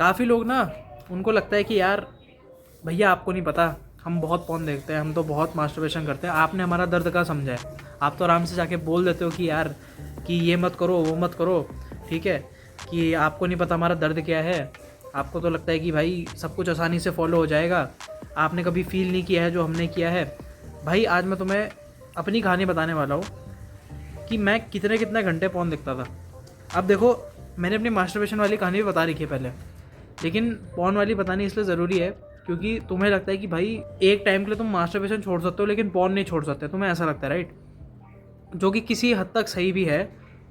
काफ़ी लोग ना, उनको लगता है कि यार भैया आपको नहीं पता, हम बहुत पॉर्न देखते हैं, हम तो बहुत मास्टरबेशन करते हैं, आपने हमारा दर्द का समझा है। आप तो आराम से जाके बोल देते हो कि यार कि ये मत करो वो मत करो, ठीक है, कि आपको नहीं पता हमारा दर्द क्या है। आपको तो लगता है कि भाई सब कुछ आसानी से फॉलो हो जाएगा, आपने कभी फील नहीं किया है जो हमने किया है। भाई आज मैं तुम्हें अपनी कहानी बताने वाला हूँ कि मैं कितने कितने घंटे पॉर्न देखता था। अब देखो, मैंने अपनी मास्टरबेशन वाली कहानी भी बता रखी है पहले, लेकिन पॉर्न वाली बतानी इसलिए ज़रूरी है क्योंकि तुम्हें लगता है कि भाई एक टाइम के लिए तुम मास्टरबेशन छोड़ सकते हो लेकिन पॉर्न नहीं छोड़ सकते, तुम्हें ऐसा लगता है, राइट? जो कि किसी हद तक सही भी है,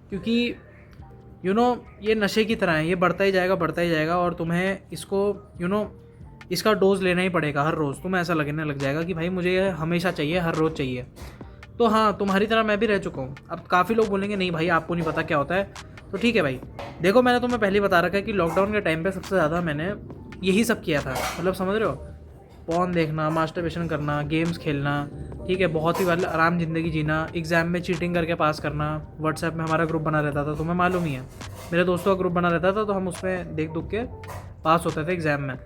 क्योंकि ये नशे की तरह है, ये बढ़ता ही जाएगा और तुम्हें इसको इसका डोज लेना ही पड़ेगा हर रोज़। तुम्हें ऐसा लगने लग जाएगा कि भाई मुझे ये हमेशा चाहिए, हर रोज़ चाहिए। तो हाँ, तुम्हारी तरह मैं भी रह चुका हूँ। अब काफ़ी लोग बोलेंगे नहीं भाई आपको नहीं पता क्या होता है, तो ठीक है भाई। देखो, मैंने तुम्हें पहले बता रखा है कि लॉकडाउन के टाइम पे सबसे ज़्यादा मैंने यही सब किया था, मतलब समझ रहे हो, पॉर्न देखना, मास्टरबेशन करना, गेम्स खेलना, ठीक है, बहुत ही वाला आराम ज़िंदगी जीना, एग्ज़ाम में चीटिंग करके पास करना। व्हाट्सएप में हमारा ग्रुप बना रहता था, तुम्हें मालूम ही है, मेरे दोस्तों का ग्रुप बना रहता था, तो हम उसमें देख दुख के पास होते थे एग्ज़ाम में।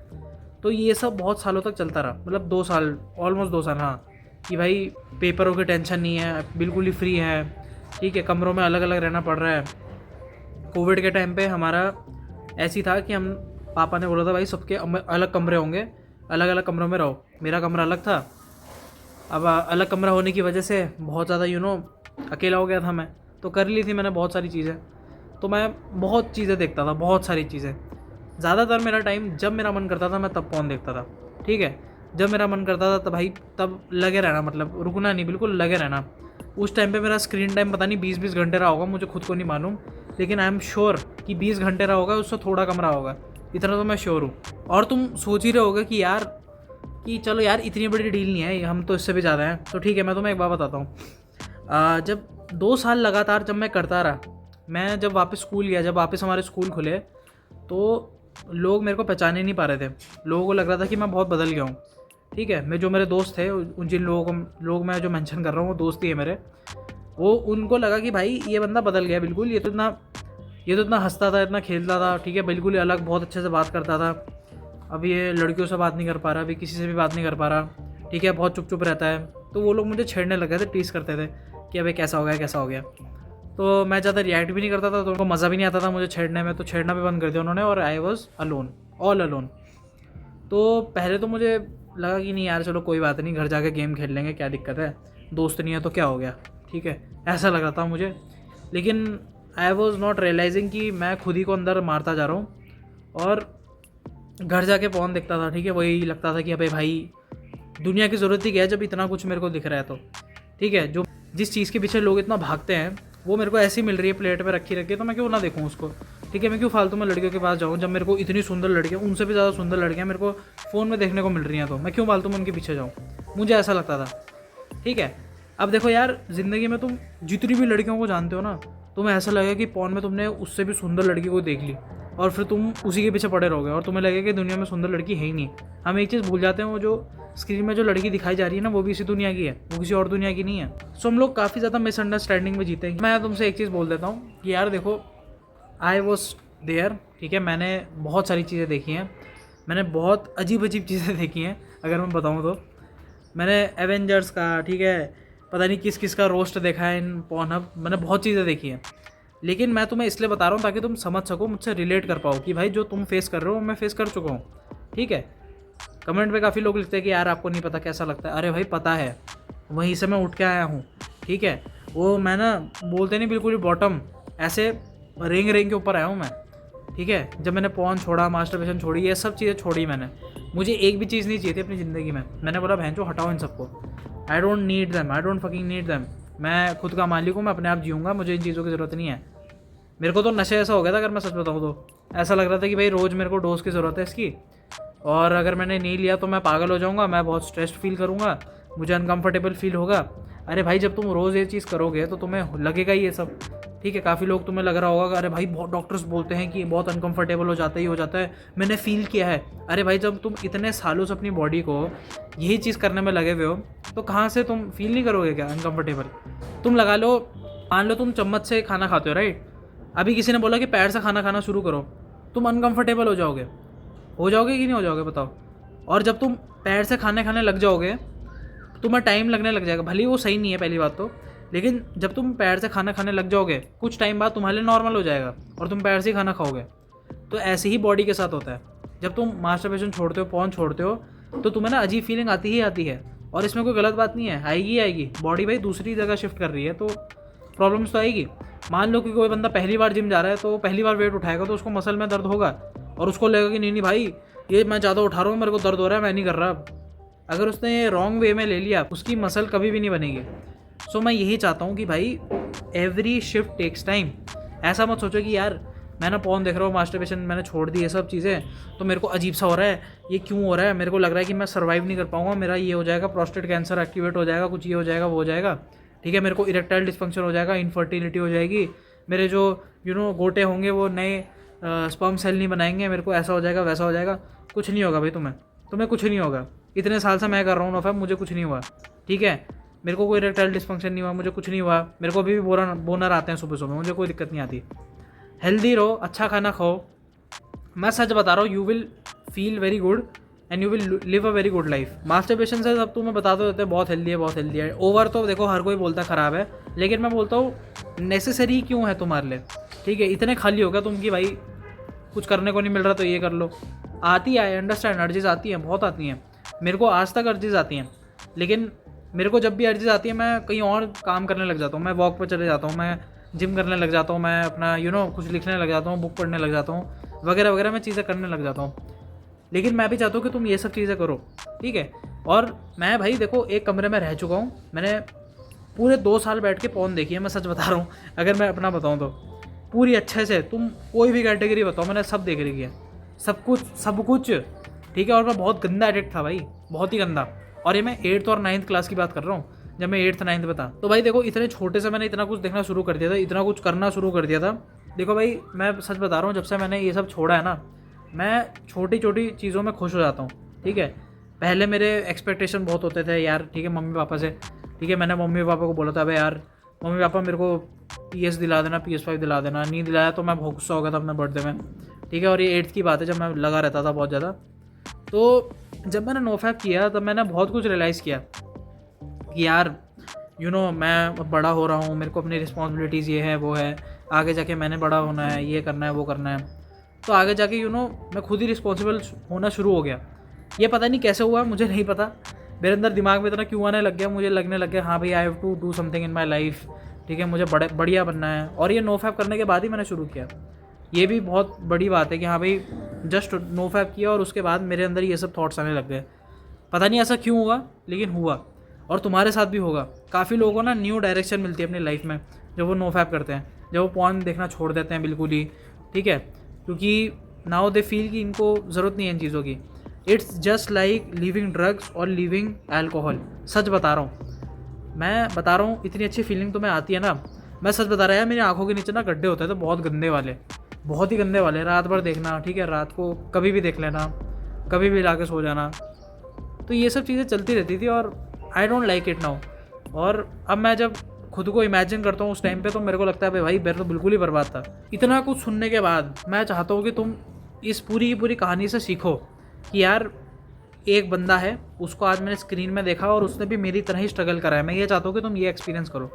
तो ये सब बहुत सालों तक चलता रहा, मतलब 2 साल, ऑलमोस्ट 2 साल, हाँ, कि भाई पेपरों की टेंशन नहीं है, बिल्कुल ही फ्री है, ठीक है, कमरों में अलग अलग रहना पड़ रहा है। कोविड के टाइम पे हमारा ऐसी था कि हम, पापा ने बोला था भाई सबके अलग कमरे होंगे, अलग अलग कमरों में रहो। मेरा कमरा अलग था। अब अलग कमरा होने की वजह से बहुत ज़्यादा अकेला हो गया था मैं, तो कर ली थी मैंने बहुत सारी चीज़ें। तो मैं बहुत चीज़ें देखता था, बहुत सारी चीज़ें। ज़्यादातर मेरा टाइम जब मेरा मन करता था मैं तब पॉर्न देखता था, ठीक है। जब मेरा मन करता था तब भाई तब लगे रहना, मतलब रुकना नहीं, बिल्कुल लगे रहना। उस टाइम पे मेरा स्क्रीन टाइम पता नहीं 20-20 घंटे रहा होगा, मुझे खुद को नहीं मालूम, लेकिन आई एम श्योर कि 20 घंटे रहा होगा, उससे थोड़ा कम रहा होगा, इतना तो मैं श्योर हूँ। और तुम सोच ही रहे होगे कि यार कि चलो यार इतनी बड़ी डील नहीं है, हम तो इससे भी ज़्यादा हैं। तो ठीक है, मैं तुम्हें एक बात बताता हूँ। जब 2 साल लगातार जब मैं करता रहा, मैं जब वापस स्कूल गया, जब वापस हमारे स्कूल खुले, तो लोग मेरे को पहचान ही नहीं पा रहे थे। लोगों को लग रहा था कि मैं बहुत बदल गया हूँ, ठीक है। मैं जो मेरे दोस्त थे, उन जिन लोग मैं जो मेंशन कर रहा हूँ वो दोस्त ही है मेरे, वो उनको लगा कि भाई ये बंदा बदल गया बिल्कुल, ये तो इतना हंसता था, इतना खेलता था, ठीक है, बिल्कुल ही अलग, बहुत अच्छे से बात करता था। अब ये लड़कियों से बात नहीं कर पा रहा, अभी किसी से भी बात नहीं कर पा रहा, ठीक है, बहुत चुप चुप रहता है। तो वो लोग मुझे छेड़ने लगे थे, टीस करते थे कि अबे कैसा हो गया। तो मैं ज़्यादा रिएक्ट भी नहीं करता था, तो उनको मज़ा भी नहीं आता था मुझे छेड़ने में, तो छेड़ना भी बंद कर दिया उन्होंने, और I was alone, all alone. तो पहले तो मुझे लगा कि नहीं यार चलो कोई बात नहीं, घर जाके गेम खेल लेंगे, क्या दिक्कत है, दोस्त नहीं है तो क्या हो गया, ठीक है, ऐसा लग रहा था मुझे। लेकिन आई वॉज नॉट रियलाइजिंग कि मैं खुद ही को अंदर मारता जा रहा हूँ, और घर जाके पॉर्न देखता था, ठीक है। वही लगता था कि अबे भाई दुनिया की ज़रूरत ही क्या है जब इतना कुछ मेरे को दिख रहा है, तो ठीक है, जो जिस चीज़ के पीछे लोग इतना भागते हैं वो मेरे को ऐसी मिल रही है प्लेट पे रखी तो मैं क्यों ना देखूँ उसको, ठीक है। मैं क्यों फालतू में लड़कियों के पास जाऊँ जब मेरे को इतनी सुंदर लड़कियाँ, उनसे भी ज़्यादा सुंदर लड़कियाँ मेरे को फ़ोन में देखने को मिल रही हैं, तो मैं क्यों फालतू में उनके पीछे जाऊँ, मुझे ऐसा लगता था, ठीक है। अब देखो यार, ज़िंदगी में तुम जितनी भी लड़कियों को जानते हो ना, तुम्हें ऐसा लगेगा कि पॉर्न में तुमने उससे भी सुंदर लड़की को देख ली, और फिर तुम उसी के पीछे पड़े रहोगे, और तुम्हें लगेगा कि दुनिया में सुंदर लड़की है ही नहीं। हम एक चीज़ भूल जाते हैं, वो जो स्क्रीन में जो लड़की दिखाई जा रही है ना, वो भी इसी दुनिया की है, वो किसी और दुनिया की नहीं है। सो हम लोग काफ़ी ज़्यादा मिसअंडरस्टैंडिंग में जीते हैं। मैं तुमसे एक चीज़ बोल देता हूँ कि यार देखो, आई वॉज देयर, ठीक है, मैंने बहुत सारी चीज़ें देखी हैं, मैंने बहुत अजीब चीज़ें देखी हैं। अगर मैं बताऊँ तो मैंने एवेंजर्स का, ठीक है, पता नहीं किस किस का रोस्ट देखा है इन पॉर्नहब, मैंने बहुत चीज़ें देखी हैं। लेकिन मैं तुम्हें इसलिए बता रहा हूँ ताकि तुम समझ सको, मुझसे रिलेट कर पाओ कि भाई जो तुम फेस कर रहे हो मैं फेस कर चुका हूँ, ठीक है। कमेंट पे काफ़ी लोग लिखते हैं कि यार आपको नहीं पता कैसा लगता है। अरे भाई पता है, वहीं से मैं उठ के आया हूँ, ठीक है। वो मैं ना, बोलते नहीं बिल्कुल ही बॉटम, ऐसे रेंग के ऊपर आया हूँ मैं, ठीक है। जब मैंने पॉर्न छोड़ा, मास्टरबेशन छोड़ी, ये सब चीज़ें छोड़ी मैंने, मुझे एक भी चीज़ नहीं चाहिए थी अपनी ज़िंदगी में। मैंने बोला बहन जो हटाओ इन सबको, I don't need them, I don't fucking need them. मैं खुद का मालिक हूँ, मैं अपने आप जीऊँगा, मुझे इन चीज़ों की ज़रूरत नहीं है। मेरे को तो नशे ऐसा हो गया था, अगर मैं सच बताऊँ तो ऐसा लग रहा था कि भाई रोज़ मेरे को डोज की ज़रूरत है इसकी, और अगर मैंने नहीं लिया तो मैं पागल हो जाऊँगा, मैं बहुत स्ट्रेस्ड फील करूँगा, मुझे अनकंफर्टेबल फील होगा। अरे भाई जब तुम रोज़ ये चीज़ करोगे तो तुम्हें लगेगा ही ये सब, ठीक है। काफ़ी लोग, तुम्हें लग रहा होगा अरे भाई बहुत डॉक्टर्स बोलते हैं कि बहुत अनकंफर्टेबल हो जाता है, मैंने फ़ील किया है। अरे भाई जब तुम इतने सालों से अपनी बॉडी को यही चीज़ करने में लगे हुए हो, तो कहाँ से तुम फील नहीं करोगे क्या अनकंफर्टेबल? तुम लगा लो, मान लो तुम चम्मच से खाना खाते हो, राइट। अभी किसी ने बोला कि पैर से खाना खाना शुरू करो, तुम अनकंफर्टेबल हो जाओगे, हो जाओगे कि नहीं हो जाओगे बताओ। और जब तुम पैर से खाने लग जाओगे तुम्हें टाइम लगने लग जाएगा, भले ही वो सही नहीं है पहली बात तो, लेकिन जब तुम पैर से खाना खाने लग जाओगे कुछ टाइम बाद तुम्हारे लिए नॉर्मल हो जाएगा और तुम पैर से ही खाना खाओगे। तो ऐसे ही बॉडी के साथ होता है, जब तुम मास्टरबेशन छोड़ते हो, पॉर्न छोड़ते हो, तो तुम्हें ना अजीब फीलिंग आती ही आती है। और इसमें कोई गलत बात नहीं है, आएगी। बॉडी भाई दूसरी जगह शिफ्ट कर रही है तो प्रॉब्लम्स तो आएगी। मान लो कि कोई बंदा पहली बार जिम जा रहा है तो पहली बार वेट उठाएगा तो उसको मसल में दर्द होगा और उसको लगेगा कि नहीं भाई ये मैं ज़्यादा उठा रहा हूँ, मेरे को दर्द हो रहा है, मैं नहीं कर रहा। अगर उसने ये रॉन्ग वे में ले लिया उसकी मसल कभी भी नहीं बनेगी। सो मैं यही चाहता हूँ कि भाई एवरी शिफ्ट टेक्स टाइम। ऐसा मत सोचो कि यार मैं ना पॉर्न देख रहा हूँ, मास्टरबेशन मैंने छोड़ दी, ये सब चीज़ें तो मेरे को अजीब सा हो रहा है, ये क्यों हो रहा है, मेरे को लग रहा है कि मैं सर्वाइव नहीं कर पाऊँगा, मेरा ये हो जाएगा, प्रोस्टेट कैंसर एक्टिवेट हो जाएगा, कुछ ये हो जाएगा, वो हो जाएगा, ठीक है, मेरे को इरेक्टाइल डिस्फंक्शन हो जाएगा, इनफर्टिलिटी हो जाएगी, मेरे जो गोटे होंगे वो नए स्पर्म सेल नहीं बनाएंगे, मेरे को ऐसा हो जाएगा, वैसा हो जाएगा। कुछ नहीं होगा भाई, तुम्हें कुछ नहीं होगा। इतने साल से मैं कर रहा हूँ नोफैप, मुझे कुछ नहीं हुआ, ठीक है, मेरे को कोई इरेक्टाइल डिस्फंक्शन नहीं हुआ, मुझे कुछ नहीं हुआ, मेरे को अभी भी बोनर आते हैं सुबह सुबह, मुझे कोई दिक्कत नहीं आती। हेल्दी रहो, अच्छा खाना खाओ, मैं सच बता रहा हूँ, you will feel very good and you will live a very good life. Masturbation से सब तुम्हें बताते होते हैं बहुत हेल्दी है, बहुत हेल्दी है। ओवर तो देखो हर कोई बोलता है ख़राब है, लेकिन मैं बोलता हूँ नेसेसरी क्यों है तुम्हारे लिए, ठीक है। इतने खाली हो गया तुम कि भाई कुछ करने को नहीं मिल रहा तो ये कर लो। आती है, अंडरस्टैंड, अर्जेज आती हैं, बहुत आती हैं, मेरे को आज तक अर्जेज आती हैं, लेकिन मेरे को जब भी अर्जेज आती है मैं कहीं और काम करने लग जाता हूँ, मैं वॉक पर चले जाता हूँ, मैं जिम करने लग जाता हूँ, मैं अपना कुछ लिखने लग जाता हूँ, बुक पढ़ने लग जाता हूँ, वगैरह वगैरह मैं चीज़ें करने लग जाता हूँ। लेकिन मैं भी चाहता हूँ कि तुम ये सब चीज़ें करो, ठीक है। और मैं भाई देखो एक कमरे में रह चुका हूँ, मैंने पूरे 2 साल बैठ के पॉर्न देखी है, मैं सच बता रहा हूँ। अगर मैं अपना बताऊँ तो पूरी अच्छे से, तुम कोई भी कैटेगरी बताओ मैंने सब देख रही है, सब कुछ, ठीक है। और मैं बहुत गंदा एडिक्ट था भाई, बहुत ही गंदा। और ये मैं 8th और 9th क्लास की बात कर रहा हूँ, जब मैं 8th 9th में था। तो भाई देखो इतने छोटे से मैंने इतना कुछ देखना शुरू कर दिया था, इतना कुछ करना शुरू कर दिया था। देखो भाई मैं सच बता रहा हूँ, जब से मैंने ये सब छोड़ा है ना, मैं छोटी छोटी चीज़ों में खुश हो जाता हूँ, ठीक है। पहले मेरे एक्सपेक्टेशन बहुत होते थे यार, ठीक है, मम्मी पापा से, ठीक है। मैंने मम्मी पापा को बोला था भाई यार मम्मी पापा मेरे को PS दिला देना, PS5 दिला देना, नहीं दिलाया तो मैं बहुत गुस्सा हो गया था अपने बर्थडे में, ठीक है। और ये 8th की बात है जब मैं लगा रहता था बहुत ज़्यादा। तो जब मैंने नोफैप किया तब मैंने बहुत कुछ रियलाइज़ किया कि यार मैं बड़ा हो रहा हूँ, मेरे को अपनी रिस्पॉन्सिबिलिटीज़ ये है वो है, आगे जाके मैंने बड़ा होना है, ये करना है वो करना है। तो आगे जाके मैं खुद ही रिस्पॉन्सिबल होना शुरू हो गया। ये पता नहीं कैसे हुआ, मुझे नहीं पता, मेरे अंदर दिमाग में इतना क्यों आने लग गया, मुझे लगने लग गया हाँ भाई I have to do something in my life, ठीक है, मुझे बढ़िया बनना है। और ये नोफैप करने के बाद ही मैंने शुरू किया। ये भी बहुत बड़ी बात है कि हाँ भाई जस्ट नोफैप किया और उसके बाद मेरे अंदर ये सब थॉट्स आने लग गए। पता नहीं ऐसा क्यों हुआ, लेकिन हुआ। और तुम्हारे साथ भी होगा। काफ़ी लोगों को ना न्यू डायरेक्शन मिलती है अपनी लाइफ में जब वो नोफैप करते हैं, जब वो पॉर्न देखना छोड़ देते हैं बिल्कुल ही, ठीक है, क्योंकि नाउ दे फील कि इनको ज़रूरत नहीं है इन चीज़ों की। It's just like leaving drugs और लीविंग अल्कोहल। सच बता रहा हूँ, मैं बता रहा हूँ, इतनी अच्छी फीलिंग तुम्हें आती है ना, मैं सच बता रहा है, मेरी आंखों के नीचे ना गड्ढे होते हैं तो बहुत गंदे वाले, बहुत ही गंदे वाले। रात भर देखना, ठीक है, रात को कभी भी देख लेना, कभी भी ला के सो जाना। तो ये सब चीज़ें चलती रहती थी और I don't like it now. और अब मैं जब खुद को इमेजिन करता हूँ उस टाइम पे तो मेरे को लगता है भाई मेरा तो बिल्कुल ही बर्बाद था। इतना कुछ सुनने के बाद मैं चाहता हूँ कि तुम इस पूरी की पूरी कहानी से सीखो कि यार एक बंदा है, उसको आज मैंने स्क्रीन में देखा और उसने भी मेरी तरह ही स्ट्रगल करा है। मैं ये चाहता हूँ कि तुम ये एक्सपीरियंस करो,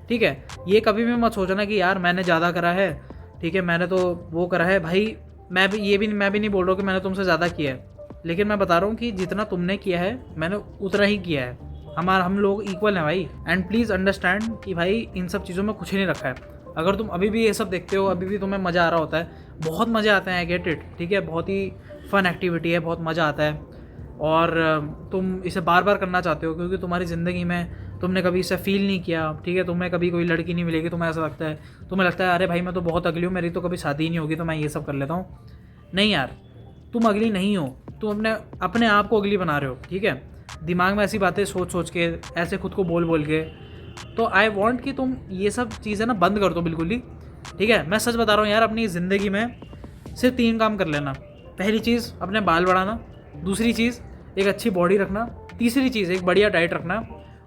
ठीक है। ये कभी भी मत सोचना कि यार मैंने ज़्यादा करा है, ठीक है, मैंने तो वो करा है। भाई मैं भी नहीं बोल रहा हूँ कि मैंने तुमसे ज़्यादा किया है, लेकिन मैं बता रहा हूँ कि जितना तुमने किया है मैंने उतना ही किया है। हम लोग इक्वल हैं भाई। एंड प्लीज़ अंडरस्टैंड कि भाई इन सब चीज़ों में कुछ नहीं रखा है। अगर तुम अभी भी ये सब देखते हो, अभी भी तुम्हें मज़ा आ रहा होता है, बहुत मज़े आते हैं, आई गेट इट, ठीक है, बहुत ही फ़न एक्टिविटी है, बहुत मज़ा आता है और तुम इसे बार बार करना चाहते हो क्योंकि तुम्हारी ज़िंदगी में तुमने कभी इसे फील नहीं किया, ठीक है। तुम्हें कभी कोई लड़की नहीं मिलेगी, तुम्हें ऐसा लगता है, तुम्हें लगता है अरे भाई मैं तो बहुत अगली हूँ, मेरी तो कभी शादी ही नहीं होगी तो मैं ये सब कर लेता हूँ। नहीं यार, तुम अगली नहीं हो, तुम अपने आप को अगली बना रहे हो, ठीक है। दिमाग में ऐसी बातें सोच के, ऐसे खुद को बोल के। तो आई वॉन्ट कि तुम ये सब चीज़ें ना बंद कर दो बिल्कुल ही, ठीक है। मैं सच बता रहा हूँ यार, अपनी ज़िंदगी में सिर्फ 3 काम कर लेना। पहली चीज़ अपने बाल बढ़ाना, दूसरी चीज़ एक अच्छी बॉडी रखना, तीसरी चीज़ एक बढ़िया डाइट रखना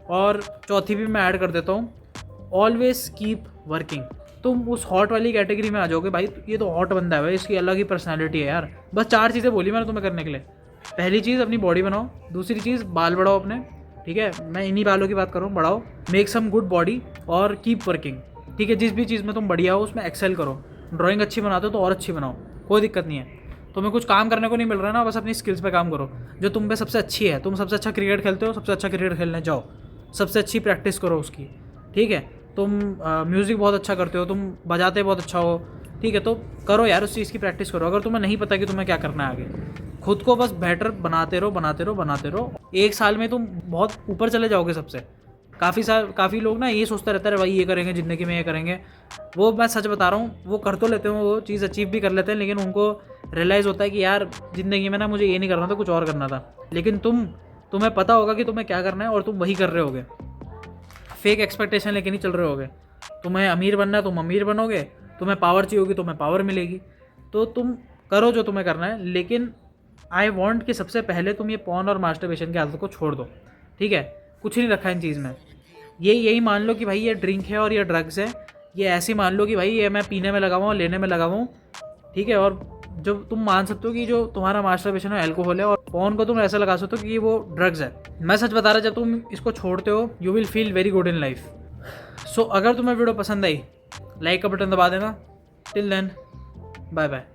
और चौथी भी मैं ऐड कर देता हूँ, ऑलवेज कीप वर्किंग। तुम उस हॉट वाली कैटेगरी में आ जाओगे। भाई ये तो हॉट बंदा है भाई, इसकी अलग ही पर्सनैलिटी है यार। बस 4 चीज़ें बोली मैंने तुम्हें करने के लिए। पहली चीज़ अपनी बॉडी बनाओ, दूसरी चीज़ बाल बढ़ाओ अपने, ठीक है, मैं इन्हीं बालों की बात कर रहा हूँ, बढ़ाओ, मेक सम गुड बॉडी और कीप वर्किंग, ठीक है। जिस भी चीज़ में तुम बढ़िया हो उसमें एक्सेल करो। ड्राइंग अच्छी बनाते हो तो और अच्छी बनाओ, कोई दिक्कत नहीं है। तुम्हें कुछ काम करने को नहीं मिल रहा है ना, बस अपनी स्किल्स पे काम करो जो तुम पे सबसे अच्छी है। तुम सबसे अच्छा क्रिकेट खेलते हो, सबसे अच्छा क्रिकेट खेलने जाओ, सबसे अच्छी प्रैक्टिस करो उसकी, ठीक है। तुम म्यूज़िक बहुत अच्छा करते हो, तुम बजाते बहुत अच्छा हो, ठीक है, तो करो यार उस चीज़ की प्रैक्टिस करो। अगर तुम्हें नहीं पता कि तुम्हें क्या करना है आगे, खुद को बस बेटर बनाते रहो बनाते रहो बनाते रहो। 1 साल में तुम बहुत ऊपर चले जाओगे सबसे। काफ़ी लोग ना ये सोचते रहते हैं भाई ये करेंगे ज़िंदगी में, ये करेंगे, वो मैं सच बता रहा हूँ, वो कर तो लेते हैं, वो चीज़ अचीव भी कर लेते हैं, लेकिन उनको रियलाइज़ होता है कि यार ज़िंदगी में ना मुझे ये नहीं करना था, कुछ और करना था। लेकिन तुम्हें पता होगा कि तुम्हें क्या करना है और तुम वही कर रहे होगे। फेक एक्सपेक्टेशन लेके नहीं चल रहे होगे। तुम्हें अमीर बनना है, तुम अमीर बनोगे, तुम्हें पावर चाहिए होगी, तुम्हें पावर मिलेगी। तो तुम करो जो तुम्हें करना है, लेकिन आई वॉन्ट कि सबसे पहले तुम ये पॉर्न और मास्टरबेशन की आदत को छोड़ दो, ठीक है। कुछ नहीं रखा इन चीज़ में। यही मान लो कि भाई ये ड्रिंक है और ये ड्रग्स है, ये ऐसे मान लो कि भाई ये मैं पीने में लगा हुआ हूँ, लेने में लगा हुआ हूँ, ठीक है। और जब तुम मान सकते हो कि जो तुम्हारा मास्टरबेशन है अल्कोहल है, और फोन को तुम ऐसा लगा सकते हो कि ये वो ड्रग्स है। मैं सच बता रहा, जब तुम इसको छोड़ते हो you will feel very good in life. So अगर तुम्हें वीडियो पसंद आई, लाइक का बटन दबा देना। Till then, bye bye.